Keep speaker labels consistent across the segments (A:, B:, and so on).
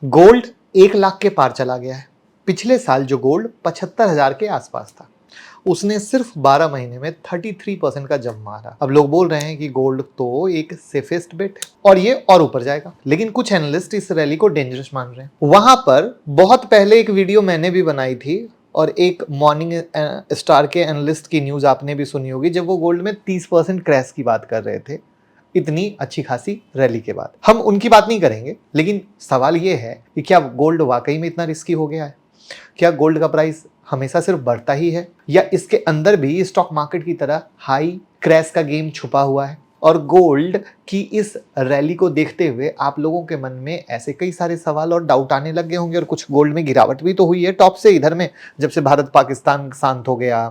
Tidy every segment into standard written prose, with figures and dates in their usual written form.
A: Gold 1 lakh के पार चला गया है। पिछले साल जो गोल्ड 75,000 के आसपास था, उसने सिर्फ 12 महीने में 33% का जंप मारा। अब लोग बोल रहे हैं कि गोल्ड तो एक सेफेस्ट बेट है और ये और ऊपर जाएगा, लेकिन कुछ एनालिस्ट इस रैली को डेंजरस मान रहे हैं। वहां पर बहुत पहले एक वीडियो मैंने भी बनाई थी और एक मॉर्निंग स्टार के एनालिस्ट की न्यूज आपने भी सुनी होगी, जब वो गोल्ड में 30% क्रैश की बात कर रहे थे इतनी अच्छी खासी रैली के बाद। हम उनकी बात नहीं करेंगे, लेकिन सवाल ये है कि क्या गोल्ड वाकई में इतना रिस्की हो गया है? क्या गोल्ड का प्राइस हमेशा सिर्फ बढ़ता ही है, या इसके अंदर भी स्टॉक मार्केट की तरह हाई क्रैश का गेम छुपा हुआ है? और गोल्ड की इस रैली को देखते हुए आप लोगों के मन में ऐसे कई सारे सवाल और डाउट आने लग गए होंगे, और कुछ गोल्ड में गिरावट भी तो हुई है टॉप से इधर में, जब से भारत पाकिस्तान शांत हो गया,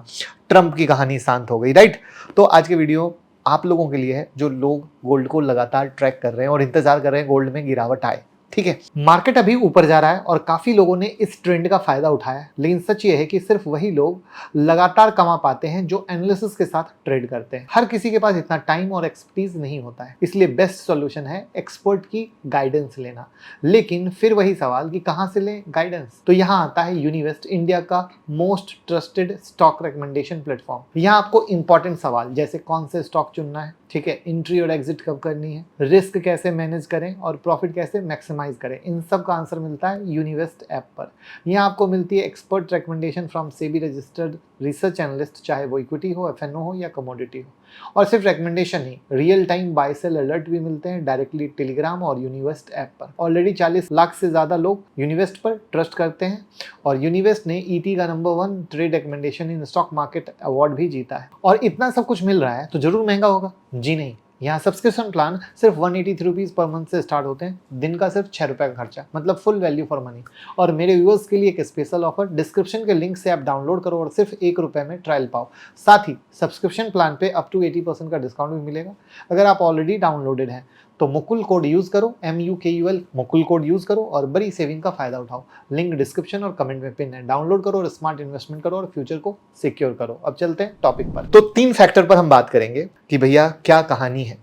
A: ट्रंप की कहानी शांत हो गई, राइट? तो आज के वीडियो आप लोगों के लिए है जो लोग गोल्ड को लगातार ट्रैक कर रहे हैं और इंतजार कर रहे हैं गोल्ड में गिरावट आए। ठीक है, मार्केट अभी ऊपर जा रहा है और काफी लोगों ने इस ट्रेंड का फायदा उठाया है, लेकिन सच ये है कि सिर्फ वही लोग लगातार कमा पाते हैं जो एनालिसिस के साथ ट्रेड करते हैं। हर किसी के पास इतना टाइम और एक्सपर्टीज नहीं होता है, इसलिए बेस्ट सॉल्यूशन है एक्सपर्ट की गाइडेंस लेना। लेकिन फिर वही सवाल कि कहां से लें गाइडेंस? तो यहाँ आता है यूनिवेस्ट, इंडिया का most trusted stock recommendation platform. यहाँ आपको इंपॉर्टेंट सवाल जैसे कौन से स्टॉक चुनना है, ठीक है, एंट्री और एग्जिट कब करनी है, रिस्क कैसे मैनेज करें और प्रॉफिट कैसे मैक्सिमाइज करें, इन सब का आंसर मिलता है यूनिवेस्ट ऐप पर। यहाँ आपको मिलती है expert recommendation from SEBI registered research analyst, चाहे वो इक्विटी हो, एफएनओ हो या कमोडिटी हो। और सिर्फ रिकमेंडेशन ही, real time buy sell alert भी मिलते हैं डायरेक्टली टेलीग्राम और यूनिवेस्ट ऐप पर। ऑलरेडी 40 लाख से ज्यादा लोग यूनिवेस्ट पर ट्रस्ट करते हैं और यूनिवेस्ट ने ईटी का number 1 trade recommendation in stock market award भी जीता है। और इतना सब कुछ मिल रहा है तो जरूर महंगा होगा? जी नहीं, यहाँ सब्सक्रिप्शन प्लान सिर्फ 183 रुपीज पर मंथ से स्टार्ट होते हैं, दिन का सिर्फ 6 रुपए का खर्चा, मतलब फुल वैल्यू फॉर मनी। और मेरे व्यूअर्स के लिए एक स्पेशल ऑफर, डिस्क्रिप्शन के लिंक से आप डाउनलोड करो और सिर्फ 1 रुपए में ट्रायल पाओ। साथ ही सब्सक्रिप्शन प्लान पे अप टू 80% का डिस्काउंट भी मिलेगा। अगर आप ऑलरेडी डाउनलोडेड हैं तो मुकुल कोड यूज करो, MUKUL मुकुल कोड यूज करो और बड़ी सेविंग का फायदा उठाओ। लिंक डिस्क्रिप्शन और कमेंट में पिन है, डाउनलोड करो और स्मार्ट इन्वेस्टमेंट करो और फ्यूचर को सिक्योर करो। अब चलते हैं टॉपिक पर। तो 3 फैक्टर पर हम बात करेंगे कि भैया क्या कहानी है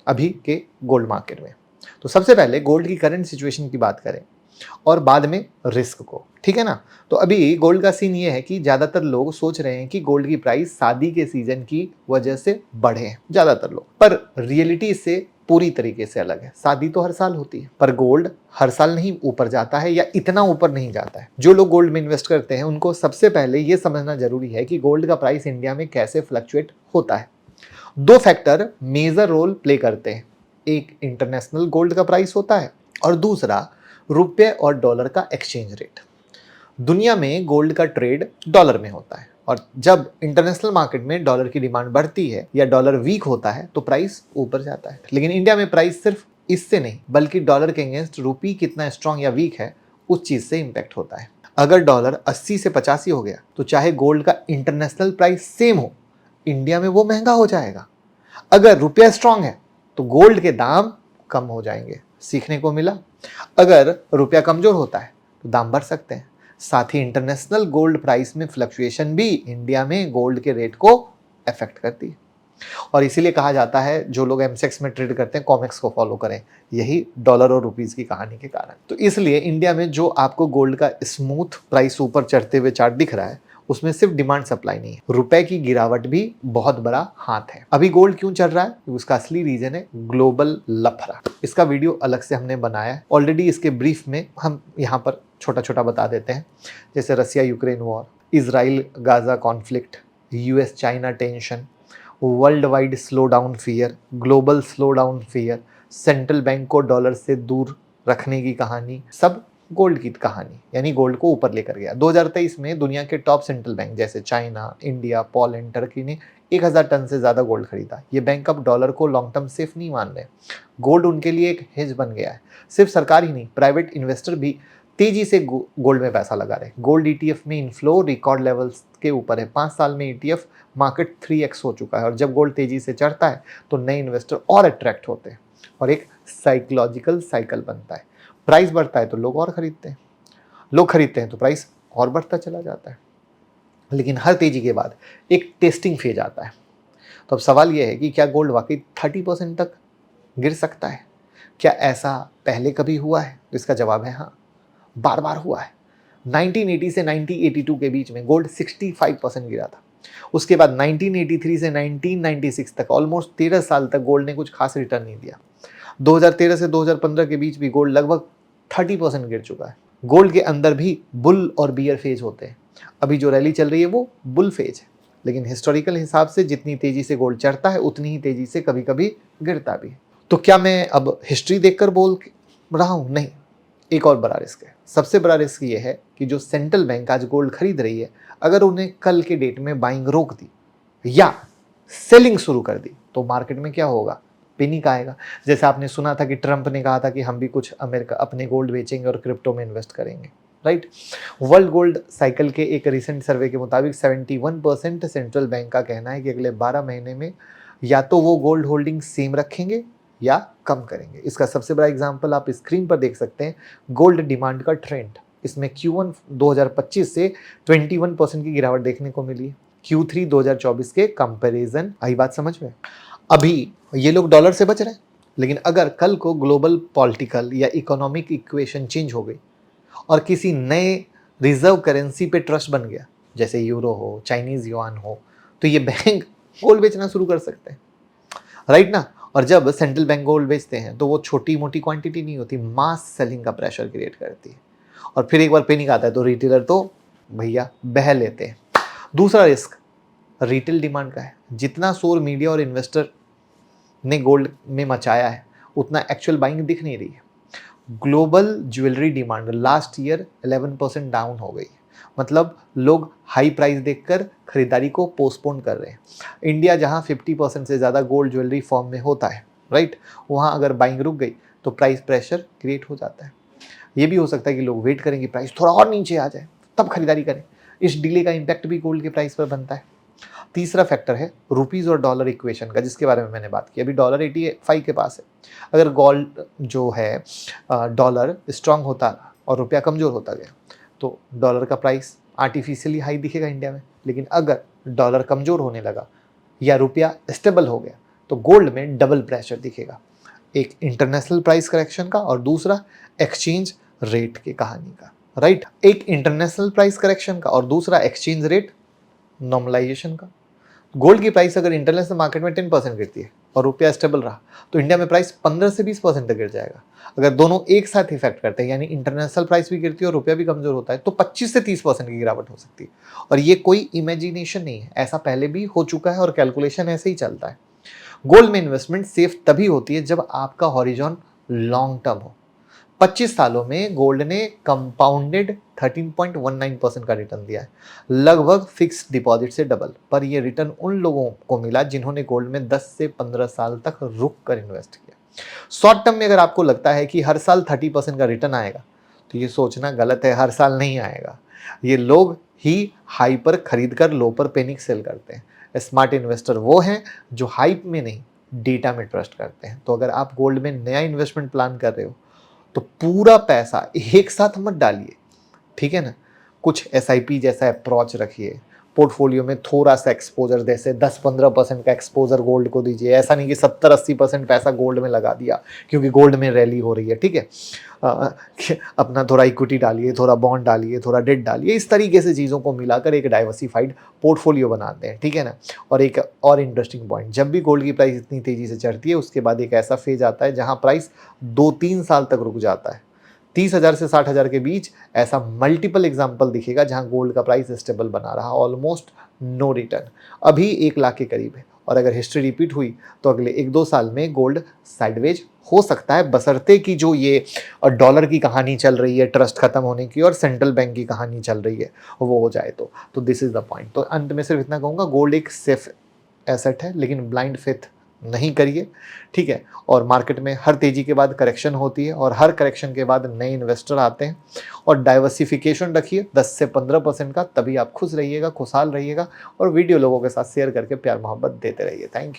A: अभी के गोल्ड मार्केट में। तो सबसे पहले गोल्ड की करंट सिचुएशन की बात करें और बाद में रिस्क को, ठीक है ना? तो अभी गोल्ड का सीन ये है कि ज्यादातर लोग सोच रहे हैं कि गोल्ड की प्राइस शादी के सीजन की वजह से बढ़े हैं, ज्यादातर लोग, पर रियलिटी इससे पूरी तरीके से अलग है। शादी तो हर साल होती है, पर गोल्ड हर साल नहीं ऊपर जाता है या इतना ऊपर नहीं जाता है। जो लोग गोल्ड में इन्वेस्ट करते हैं उनको सबसे पहले ये समझना जरूरी है कि गोल्ड का प्राइस इंडिया में कैसे फ्लक्चुएट होता है। 2 फैक्टर मेजर रोल प्ले करते हैं, एक इंटरनेशनल गोल्ड का प्राइस होता है और दूसरा रुपये और डॉलर का एक्सचेंज रेट। दुनिया में गोल्ड का ट्रेड डॉलर में होता है और जब इंटरनेशनल मार्केट में डॉलर की डिमांड बढ़ती है या डॉलर वीक होता है तो प्राइस ऊपर जाता है। लेकिन इंडिया में प्राइस सिर्फ इससे नहीं बल्कि डॉलर के अगेंस्ट रुपी कितना स्ट्रांग या वीक है उस चीज से इंपैक्ट होता है। अगर डॉलर 80 से 85 हो गया तो चाहे गोल्ड का इंटरनेशनल प्राइस सेम हो, इंडिया में वो महंगा हो जाएगा। अगर रुपया स्ट्रांग है तो गोल्ड के दाम कम हो जाएंगे, सीखने को मिला। अगर रुपया कमजोर होता है तो दाम बढ़ सकते हैं। साथ ही इंटरनेशनल गोल्ड प्राइस में फ्लक्चुएशन भी इंडिया में गोल्ड के रेट को अफेक्ट करती है और इसीलिए कहा जाता है जो लोग एमसेक्स में ट्रेड करते हैं कॉमेक्स को फॉलो करें, यही डॉलर और रुपीस की कहानी के कारण। तो इसलिए इंडिया में जो आपको गोल्ड का स्मूथ प्राइस ऊपर चढ़ते हुए चार्ट दिख रहा है उसमें सिर्फ डिमांड सप्लाई नहीं है, रुपए की गिरावट भी बहुत बड़ा हाथ है। अभी गोल्ड क्यों चल रहा है? उसका असली रीजन है ग्लोबल लफड़ा। इसका वीडियो अलग से हमने बनाया है ऑलरेडी, इसके ब्रीफ में हम यहाँ पर छोटा छोटा बता देते हैं, जैसे Russia Ukraine war, Israel Gaza conflict, US China tension, world wide slow down fear, global slow down fear, central bank को डॉलर से दूर रखने की कहानी, सब गोल्ड की कहानी, यानी गोल्ड को ऊपर लेकर गया। 2023 में दुनिया के टॉप सेंट्रल बैंक जैसे चाइना, इंडिया, पोलैंड, टर्की ने 1000 टन से ज्यादा गोल्ड खरीदा। ये बैंक अब डॉलर को लॉन्ग टर्म सेफ नहीं मान रहे, गोल्ड उनके लिए एक हेज बन गया है। सिर्फ सरकार ही नहीं, प्राइवेट इन्वेस्टर भी तेजी से गोल्ड में पैसा लगा रहे। गोल्ड ETF में इनफ्लो रिकॉर्ड लेवल्स के ऊपर है, 5 साल में ETF मार्केट 3x हो चुका है और जब गोल्ड तेजी से चढ़ता है तो नए इन्वेस्टर और अट्रैक्ट होते हैं और एक साइकोलॉजिकल साइकिल बनता है। प्राइस बढ़ता है तो लोग और खरीदते हैं, लोग खरीदते हैं तो प्राइस और बढ़ता चला जाता है। लेकिन हर तेजी के बाद एक टेस्टिंग फेज आता है। तो अब सवाल यह है कि क्या गोल्ड वाकई 30% तक गिर सकता है? क्या ऐसा पहले कभी हुआ है? तो इसका जवाब है हाँ। बार बार हुआ है। 1980 से 1982 के बीच में गोल्ड 65% गिरा था। उसके बाद 1983 से 1996 तक ऑलमोस्ट 13 साल तक गोल्ड ने कुछ खास रिटर्न नहीं दिया। 2013 से 2015 के बीच भी गोल्ड लगभग 30% गिर चुका है। गोल्ड के अंदर भी बुल और बियर फेज होते हैं। अभी जो रैली चल रही है वो बुल फेज है, लेकिन हिस्टोरिकल हिसाब से जितनी तेजी से गोल्ड चढ़ता है उतनी ही तेजी से कभी कभी गिरता भी है। तो क्या मैं अब हिस्ट्री देखकर बोल रहा हूँ? नहीं। एक और बड़ा रिस्क है। सबसे बड़ा रिस्क ये है कि जो सेंट्रल बैंक आज गोल्ड खरीद रही है, अगर उन्हें कल के डेट में बाइंग रोक दी या सेलिंग शुरू कर दी तो मार्केट में क्या होगा? पैनिक आएगा। जैसे आपने सुना था कि ट्रंप ने कहा था कि हम भी कुछ अमेरिका अपने गोल्ड बेचेंगे और क्रिप्टो में इन्वेस्ट करेंगे, राइट। वर्ल्ड गोल्ड साइकिल के एक रिसेंट सर्वे के मुताबिक 71% सेंट्रल बैंक का कहना है कि अगले 12 महीने में या तो वो गोल्ड होल्डिंग सेम रखेंगे या कम करेंगे। इसका सबसे बड़ा एग्जांपल आप स्क्रीन पर देख सकते हैं, गोल्ड डिमांड का ट्रेंड। इसमें Q1 2025 से 21% की गिरावट देखने को मिली है Q3 2024 के कंपैरिजन। आई बात समझ में? अभी ये लोग डॉलर से बच रहे हैं, लेकिन अगर कल को ग्लोबल पॉलिटिकल या इकोनॉमिक इक्वेशन चेंज हो गई और किसी नए रिजर्व करेंसी पे ट्रस्ट बन गया, जैसे यूरो हो, चाइनीज युआन हो, तो ये बैंक गोल्ड बेचना शुरू कर सकते हैं, राइट ना। और जब सेंट्रल बैंक गोल्ड बेचते हैं तो वो छोटी मोटी क्वांटिटी नहीं होती, मास सेलिंग का प्रेशर क्रिएट करती है। और फिर एक बार पैनिक आता है तो रिटेलर तो भैया बह लेते हैं। दूसरा रिस्क रिटेल डिमांड का है। जितना शोर मीडिया और इन्वेस्टर ने गोल्ड में मचाया है उतना एक्चुअल बाइंग दिख नहीं रही है। Global jewellery demand last year 11% down हो गई, मतलब लोग हाई प्राइस देखकर खरीदारी को पोस्टपोन कर रहे हैं। इंडिया जहां 50% से ज़्यादा गोल्ड ज्वेलरी फॉर्म में होता है, राइट, वहां अगर बाइंग रुक गई तो प्राइस प्रेशर क्रिएट हो जाता है। ये भी हो सकता है कि लोग वेट करेंगे प्राइस थोड़ा और नीचे आ जाए तब खरीदारी करें। इस डिले का इम्पैक्ट भी गोल्ड के प्राइस पर बनता है। तीसरा फैक्टर है रुपीस और डॉलर इक्वेशन का, जिसके बारे में मैंने बात की। अभी डॉलर 85 के पास है। अगर गोल्ड जो है डॉलर स्ट्रांग होता और रुपया कमज़ोर होता गया तो डॉलर का प्राइस आर्टिफिशियली हाई दिखेगा इंडिया में। लेकिन अगर डॉलर कमज़ोर होने लगा या रुपया स्टेबल हो गया तो गोल्ड में डबल प्रेशर दिखेगा, एक इंटरनेशनल प्राइस करेक्शन का और दूसरा एक्सचेंज रेट की कहानी का, राइट। एक इंटरनेशनल प्राइस करेक्शन का और दूसरा एक्सचेंज रेट नॉर्मलाइजेशन का। गोल्ड की प्राइस अगर इंटरनेशनल मार्केट में 10% गिरती है और रुपया स्टेबल रहा तो इंडिया में प्राइस 15 से 20% तक गिर जाएगा। अगर दोनों एक साथ इफेक्ट करते हैं, यानी इंटरनेशनल प्राइस भी गिरती है और रुपया भी कमजोर होता है, तो 25 से 30% की गिरावट हो सकती है। और ये कोई इमेजिनेशन नहीं है, ऐसा पहले भी हो चुका है और कैलकुलेशन ऐसे ही चलता है। गोल्ड में इन्वेस्टमेंट सेफ तभी होती है जब आपका हॉरिजॉन लॉन्ग टर्म हो। 25 सालों में गोल्ड ने कंपाउंडेड 13.19% का रिटर्न दिया है, लगभग फिक्स्ड डिपॉजिट से डबल। पर यह रिटर्न उन लोगों को मिला जिन्होंने गोल्ड में 10 से 15 साल तक रुक कर इन्वेस्ट किया। शॉर्ट टर्म में अगर आपको लगता है कि हर साल 30% का रिटर्न आएगा तो ये सोचना गलत है। हर साल नहीं आएगा। ये लोग ही हाई पर खरीद कर लो पर पैनिक सेल करते हैं। स्मार्ट इन्वेस्टर वो हैं जो हाइप में नहीं, डेटा में ट्रस्ट करते हैं। तो अगर आप गोल्ड में नया इन्वेस्टमेंट प्लान कर रहे हो तो पूरा पैसा एक साथ मत डालिए, ठीक है ना। कुछ SIP जैसा अप्रोच रखिए, पोर्टफोलियो में थोड़ा सा एक्सपोजर, जैसे 10-15% का एक्सपोजर गोल्ड को दीजिए। ऐसा नहीं कि 70-80% पैसा गोल्ड में लगा दिया क्योंकि गोल्ड में रैली हो रही है, ठीक है। अपना थोड़ा इक्विटी डालिए, थोड़ा बॉन्ड डालिए, थोड़ा डेट डालिए। इस तरीके से चीज़ों को मिलाकर एक डाइवर्सिफाइड पोर्टफोलियो बनाते हैं, ठीक है ना। और एक और इंटरेस्टिंग पॉइंट, जब भी गोल्ड की प्राइस इतनी तेज़ी से चढ़ती है उसके बाद एक ऐसा फेज आता है जहाँ प्राइस 2-3 साल तक रुक जाता है। 30,000 से 60,000 के बीच ऐसा मल्टीपल एग्जाम्पल दिखेगा जहां गोल्ड का प्राइस स्टेबल बना रहा, ऑलमोस्ट नो रिटर्न। अभी 1 लाख के करीब है और अगर हिस्ट्री रिपीट हुई तो अगले 1-2 साल में गोल्ड साइडवेज हो सकता है, बशर्ते कि जो ये डॉलर की कहानी चल रही है ट्रस्ट खत्म होने की और सेंट्रल बैंक की कहानी चल रही है वो हो जाए तो दिस इज द पॉइंट। तो अंत में सिर्फ इतना कहूँगा, गोल्ड एक सेफ एसेट है लेकिन ब्लाइंड फेथ नहीं करिए, ठीक है। और मार्केट में हर तेजी के बाद करेक्शन होती है और हर करेक्शन के बाद नए इन्वेस्टर आते हैं। और डाइवर्सिफिकेशन रखिए 10 से 15% का, तभी आप खुश रहिएगा, खुशहाल रहिएगा। और वीडियो लोगों के साथ शेयर करके प्यार मोहब्बत देते रहिए। Thank you.